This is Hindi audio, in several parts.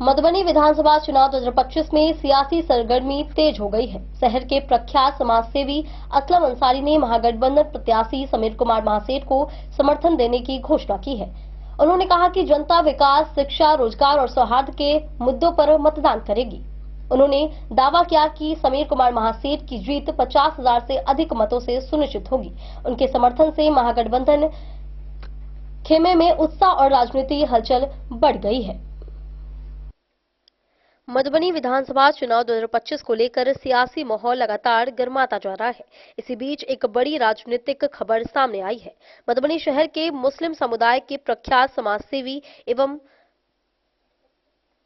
मधुबनी विधानसभा चुनाव 2025 में सियासी सरगर्मी तेज हो गई है। शहर के प्रख्यात समाजसेवी असलम अंसारी ने महागठबंधन प्रत्याशी समीर कुमार महासेठ को समर्थन देने की घोषणा की है। उन्होंने कहा कि जनता विकास, शिक्षा, रोजगार और सौहार्द के मुद्दों पर मतदान करेगी। उन्होंने दावा किया कि समीर कुमार महासेठ की जीत 50,000 से अधिक मतों से सुनिश्चित होगी। उनके समर्थन से महागठबंधन खेमे में उत्साह और राजनीतिक हलचल बढ़ गई है। मधुबनी विधानसभा चुनाव 2025 को लेकर सियासी माहौल लगातार गर्माता जा रहा है। इसी बीच एक बड़ी राजनीतिक खबर सामने आई है। मधुबनी शहर के मुस्लिम समुदाय के प्रख्यात समाजसेवी एवं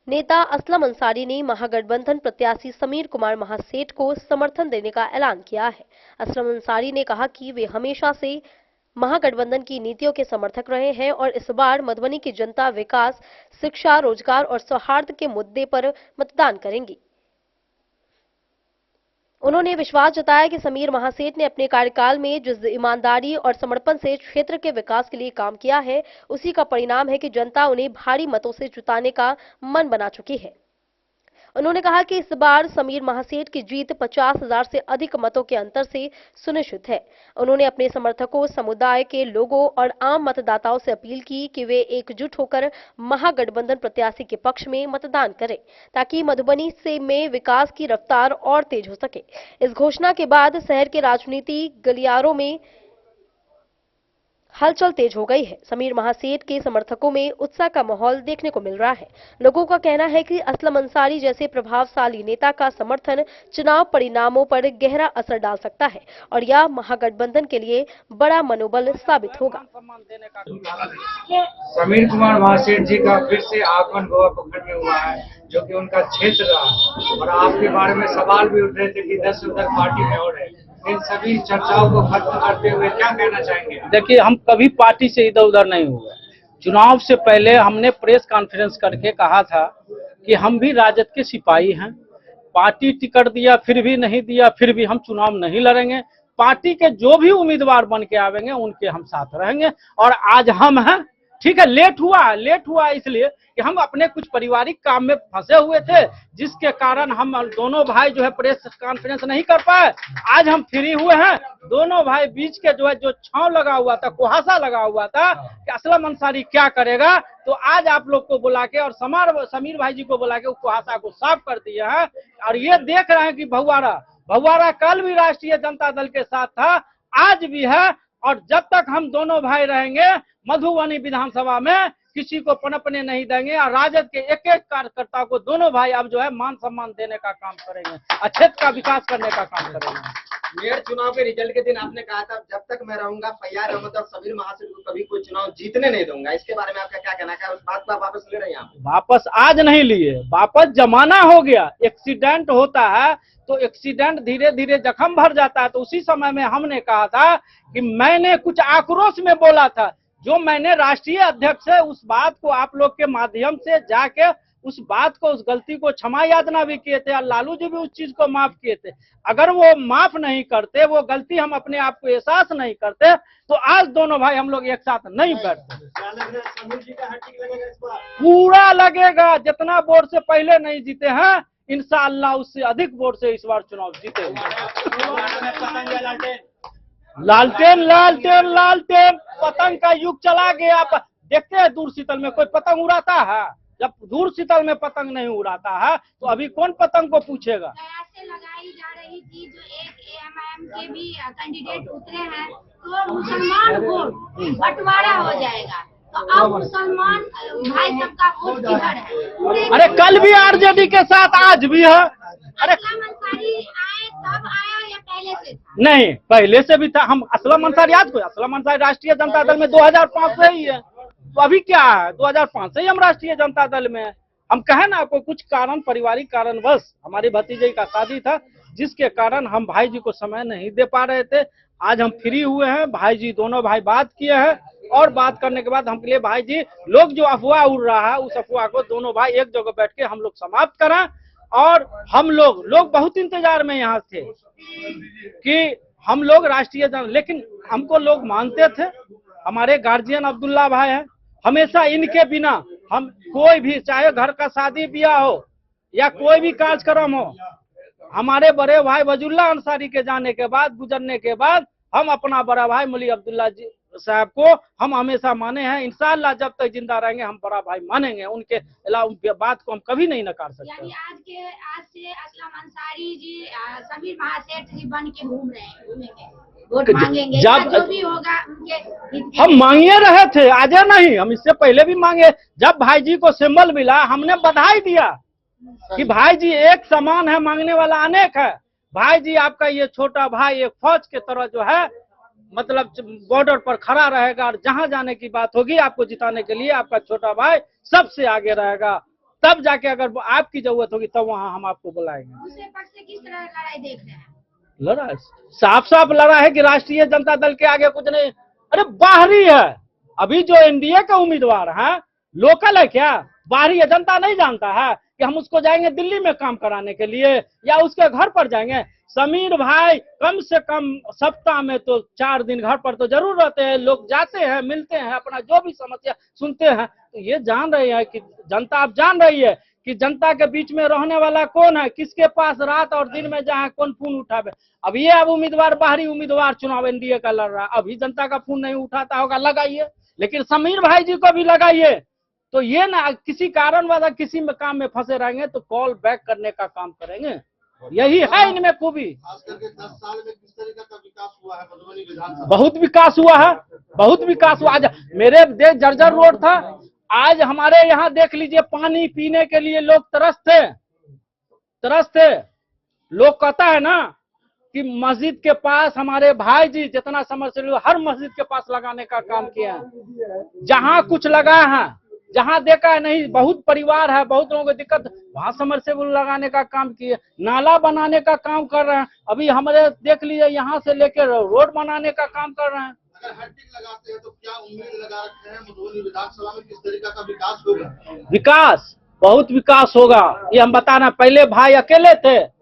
नेता असलम अंसारी ने महागठबंधन प्रत्याशी समीर कुमार महासेठ को समर्थन देने का ऐलान किया है। असलम अंसारी ने कहा कि वे हमेशा से महागठबंधन की नीतियों के समर्थक रहे हैं और इस बार मधुबनी की जनता विकास, शिक्षा, रोजगार और सौहार्द के मुद्दे पर मतदान करेंगी। उन्होंने विश्वास जताया कि समीर महासेठ ने अपने कार्यकाल में जिस ईमानदारी और समर्पण से क्षेत्र के विकास के लिए काम किया है, उसी का परिणाम है कि जनता उन्हें भारी मतों से जिताने का मन बना चुकी है। उन्होंने कहा कि इस बार समीर महासेठ की जीत 50,000 से अधिक मतों के अंतर से सुनिश्चित है। उन्होंने अपने समर्थकों, समुदाय के लोगों और आम मतदाताओं से अपील की कि वे एकजुट होकर महागठबंधन प्रत्याशी के पक्ष में मतदान करें, ताकि मधुबनी से में विकास की रफ्तार और तेज हो सके। इस घोषणा के बाद शहर के राजनीतिक गलियारों में हलचल तेज हो गई है। समीर महासेठ के समर्थकों में उत्साह का माहौल देखने को मिल रहा है। लोगों का कहना है कि असलम अंसारी जैसे प्रभावशाली नेता का समर्थन चुनाव परिणामों पर गहरा असर डाल सकता है और यह महागठबंधन के लिए बड़ा मनोबल साबित होगा। समीर कुमार महासेठ जी का फिर से आगमन गोवा प्रखंड में हुआ है, जो कि उनका क्षेत्र रहा और आपके बारे में सवाल भी उठ रहे थे कि 10 उधर पार्टी में और है। इन सभी चर्चाओं को खत्म करते हुए क्या कहना चाहेंगे? देखिए, हम कभी पार्टी से इधर उधर नहीं हुए। चुनाव से पहले हमने प्रेस कॉन्फ्रेंस करके कहा था कि हम भी राजद के सिपाही हैं। पार्टी टिकट दिया फिर भी नहीं दिया, फिर भी हम चुनाव नहीं लड़ेंगे। पार्टी के जो भी उम्मीदवार बन के आवेंगे उनके हम साथ रहेंगे। और आज हम हैं, ठीक है, लेट हुआ इसलिए कि हम अपने कुछ पारिवारिक काम में फंसे हुए थे, जिसके कारण हम दोनों भाई जो है प्रेस कॉन्फ्रेंस नहीं कर पाए। आज हम फ्री हुए हैं। दोनों भाई बीच के जो छांव लगा हुआ था, कुहासा लगा हुआ था कि असलम अंसारी क्या करेगा, तो आज आप लोग को बुला के और समीर भाई जी को बुला के उस कुहासा को साफ कर दिया है। और ये देख रहे हैं कि भगवाड़ा कल भी राष्ट्रीय जनता दल के साथ था, आज भी है। और जब तक हम दोनों भाई रहेंगे, मधुबनी विधानसभा में किसी को पनपने नहीं देंगे और राजद के एक एक कार्यकर्ता को दोनों भाई अब जो है मान सम्मान देने का काम करेंगे, क्षेत्र का विकास करने का काम करेंगे। मेयर चुनाव के रिजल्ट के दिन आपने कहा था जब तक मैं रहूंगा फैयाज अहमद और समीर महासेठ को कभी कोई चुनाव जीतने नहीं दूंगा। इसके बारे में आपका क्या कहना है? उस बात को आप वापस ले रहे हैं? वापस आज नहीं लिए, वापस जमाना हो गया। एक्सीडेंट होता है तो एक्सीडेंट धीरे धीरे जख्म भर जाता है। तो उसी समय में हमने कहा था कि मैंने कुछ आक्रोश में बोला था, जो मैंने राष्ट्रीय अध्यक्ष है उस बात को आप लोग के माध्यम से जाके उस बात को, उस गलती को क्षमा याचना भी किए थे और लालू जी भी उस चीज को माफ किए थे। अगर वो माफ नहीं करते, वो गलती हम अपने आप को एहसास नहीं करते, तो आज दोनों भाई हम लोग एक साथ नहीं बैठते। पूरा लगेगा। जितना वोट से पहले नहीं जीते हैं, इंशाअल्लाह उससे अधिक वोट से इस बार चुनाव जीते। लालटेन पतंग का युग चला गया। आप देखते हैं दूर शीतल में कोई पतंग उड़ाता है? जब दूर शीतल में पतंग नहीं उड़ाता है तो अभी कौन पतंग को पूछेगा? लगाई जा रही थी जो एक एएमआईएम के भी कैंडिडेट उतरे हैं, तो मुसलमान वोट बंटवारा हो जाएगा। तो अब मुसलमान भाई सबका वोट किधर है? अरे कल भी आरजेडी के साथ, आज भी है। अरे असलम अंसारी आए तब आया या पहले से था? नहीं, पहले से भी था। हम असलम अंसारी, याद को असलम अंसारी राष्ट्रीय जनता दल में 2005 से ही है। तो अभी क्या है, 2005 से ही हम राष्ट्रीय जनता दल में है। हम कहे ना, आपको कुछ कारण, पारिवारिक कारणवश हमारी भतीजे का शादी था, जिसके कारण हम भाई जी को समय नहीं दे पा रहे थे। आज हम फ्री हुए हैं, भाई जी दोनों भाई बात किए हैं और बात करने के बाद हम लिए भाई जी लोग जो अफवाह उड़ रहा है उस अफवाह को दोनों भाई एक जगह बैठ के हम लोग समाप्त करें। और हम लोग बहुत इंतजार में यहाँ थे कि हम लोग राष्ट्रीय जन, लेकिन हमको लोग मानते थे। हमारे गार्जियन अब्दुल्ला भाई हैं, हमेशा इनके बिना हम कोई भी, चाहे घर का शादी ब्याह हो या कोई भी कार्यक्रम हो, हमारे बड़े भाई वजुल्ला अंसारी के जाने के बाद, गुजरने के बाद, हम अपना बड़ा भाई मौलवी अब्दुल्ला जी साहब को हम हमेशा माने हैं। इंशाअल्लाह जब तक जिंदा रहेंगे हम बड़ा भाई मानेंगे, उनके अलावा उनके बात को हम कभी नहीं नकार सकते। यानी आज से असलम अंसारी जी समीर महासेठ जी बन के घूम रहे हैं, घूमेंगे, वोट मांगेंगे, जब जो भी होगा उनके हम मांगे रहे थे, आज नहीं, हम इससे पहले भी मांगे। जब भाई जी को सिंबल मिला हमने बधाई दिया कि भाई जी एक समान है, मांगने वाला अनेक है। भाई जी आपका ये छोटा भाई एक फौज के तरह जो है मतलब बॉर्डर पर खड़ा रहेगा और जहां जाने की बात होगी आपको जिताने के लिए आपका छोटा भाई सबसे आगे रहेगा। तब जाके अगर आपकी जरूरत होगी तब वहां हम आपको बुलाएंगे। दूसरे पक्ष से किस तरह लड़ाई देख रहे हैं? लड़ा साफ साफ लड़ा है कि राष्ट्रीय जनता दल के आगे कुछ नहीं। अरे बाहरी है, अभी जो एनडीए का उम्मीदवार है लोकल है क्या? बाहरी है, जनता नहीं जानता है कि हम उसको जाएंगे दिल्ली में काम कराने के लिए या उसके घर पर जाएंगे। समीर भाई कम से कम सप्ताह में तो 4 दिन घर पर तो जरूर रहते हैं, लोग जाते हैं, मिलते हैं, अपना जो भी समस्या सुनते हैं। तो ये जान रही है कि जनता अब जान रही है कि जनता के बीच में रहने वाला कौन है, किसके पास रात और दिन में जहाँ कौन फोन उठावे। अब ये अब उम्मीदवार बाहरी उम्मीदवार चुनाव एनडीए का लड़ रहा है, अभी जनता का फोन नहीं उठाता होगा, लगाइए, लेकिन समीर भाई जी को भी लगाइए। तो ये ना किसी कारण वाला किसी में काम में फंसे रहेंगे तो कॉल बैक करने का काम करेंगे, यही है इनमें खूबी। खास करके 10 साल में किस तरीके का विकास हुआ है मधुबनी विधानसभा? बहुत विकास हुआ है, बहुत विकास हुआ। आज मेरे देश जर्जर रोड था, आज हमारे यहाँ देख लीजिए पानी पीने के लिए लोग तरसते। लोग कहता है ना कि मस्जिद के पास हमारे भाई जी जितना समझ से हर मस्जिद के पास लगाने का काम किया है। जहाँ कुछ लगा है, जहाँ देखा है नहीं, बहुत परिवार है, बहुत लोगों को दिक्कत, वहाँ समरसेबुल लगाने का काम किए, नाला बनाने का काम कर रहे हैं। अभी हमारे देख लीजिए यहाँ से लेकर रोड बनाने का काम कर रहे हैं। अगर हेडिंग लगाते हैं तो क्या उम्मीद लगा रखे हैं मधुबनी विधानसभा में किस तरीके का विकास होगा? विकास, बहुत विकास होगा। ये हम बता रहे हैं, पहले भाई अकेले थे,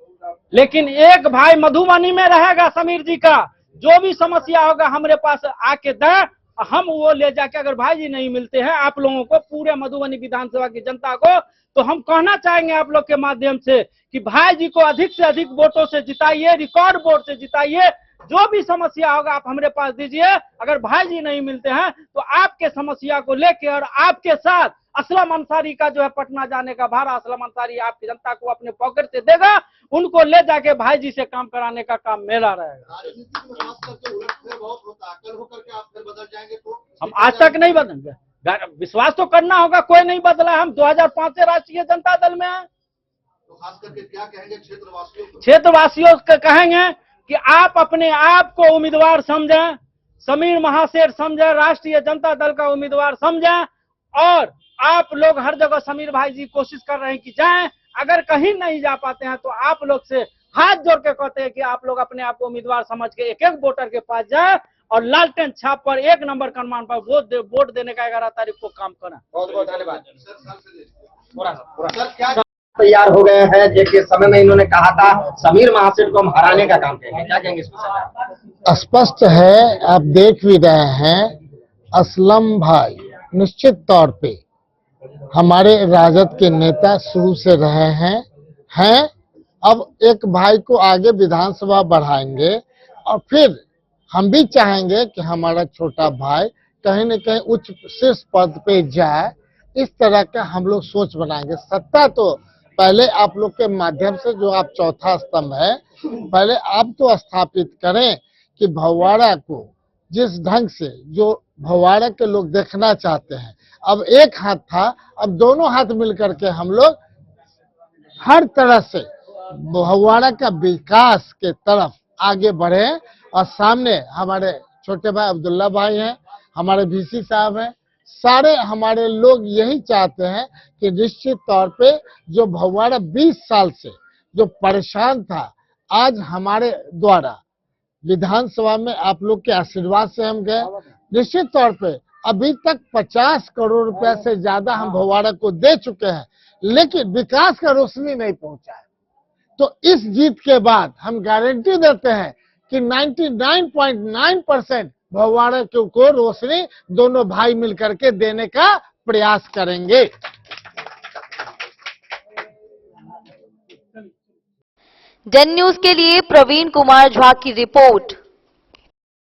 लेकिन एक भाई मधुबनी में रहेगा। समीर जी का जो भी समस्या होगा हमारे पास आके दें, हम वो ले जाके, अगर भाई जी नहीं मिलते हैं आप लोगों को, पूरे मधुबनी विधानसभा की जनता को, तो हम कहना चाहेंगे आप लोग के माध्यम से कि भाई जी को अधिक से अधिक वोटों से जिताइए, रिकॉर्ड वोट से जिताइए। जो भी समस्या होगा आप हमारे पास दीजिए। अगर भाई जी नहीं मिलते हैं तो आपके समस्या को लेकर और आपके साथ असलम अंसारी का जो है पटना जाने का भाड़ा असलम अंसारी आपकी जनता को अपने पॉकेट से देगा, उनको ले जाके भाई जी से काम कराने का काम मेरा रहेगा। राजनीति में खास करके उलटफेर बहुत होता है, कल होकर के आप फिर बदल जाएंगे तो? हम आज तक नहीं बदलेंगे, विश्वास तो करना होगा, कोई नहीं बदला। हम 2005 से राष्ट्रीय जनता दल में हैं। तो खास करके क्या कहेंगे क्षेत्रवासियों को? क्षेत्रवासियों को कहेंगे कि आप अपने आप को उम्मीदवार समझें, समीर महासेठ समझें, राष्ट्रीय जनता दल का उम्मीदवार समझें, और आप लोग हर जगह समीर भाई जी कोशिश कर रहे हैं कि जाएं। अगर कहीं नहीं जा पाते हैं तो आप लोग से हाथ जोड़ के कहते हैं कि आप लोग अपने आप को उम्मीदवार समझ के एक एक वोटर के पास जाए और लालटेन छाप पर 1 नंबर क्रमांक पर वोट देने का 11 तारीख को काम करें। बहुत बहुत धन्यवाद सर क्या तैयार हो गए हैं। देखिए समय में इन्होंने कहा था समीर महासेठ को हम हराने का काम करेंगे, क्या कहेंगे इसको? स्पष्ट है, आप देख भी रहे हैं, असलम भाई निश्चित तौर पे हमारे राजद के नेता शुरू से रहे हैं। अब एक भाई को आगे विधानसभा बढ़ाएंगे और फिर हम भी चाहेंगे कि हमारा छोटा भाई कहीं न कहीं उच्च शीर्ष पद पे जाए। इस तरह का हम लोग सोच बनाएंगे। सत्ता तो पहले आप लोग के माध्यम से, जो आप चौथा स्तंभ है, पहले आप तो स्थापित करें कि भगवाड़ा को जिस ढंग से जो भगवाड़ा के लोग देखना चाहते हैं, अब एक हाथ था, अब दोनों हाथ मिलकर के हम लोग हर तरह से भगवाड़ा का विकास के तरफ आगे बढ़े। और सामने हमारे छोटे भाई अब्दुल्ला भाई हैं, हमारे VC साहब हैं, सारे हमारे लोग यही चाहते हैं कि निश्चित तौर पे जो भगवाड़ा 20 साल से जो परेशान था, आज हमारे द्वारा विधानसभा में आप लोग के आशीर्वाद से हम गए। निश्चित तौर पे अभी तक 50 करोड़ रुपए से ज्यादा हम भगवाड़ा को दे चुके हैं, लेकिन विकास का रोशनी नहीं पहुंचा है। तो इस जीत के बाद हम गारंटी देते हैं कि 99.9% भगवाड़ा को रोशनी दोनों भाई मिलकर के देने का प्रयास करेंगे। डेन न्यूज के लिए प्रवीण कुमार झा की रिपोर्ट।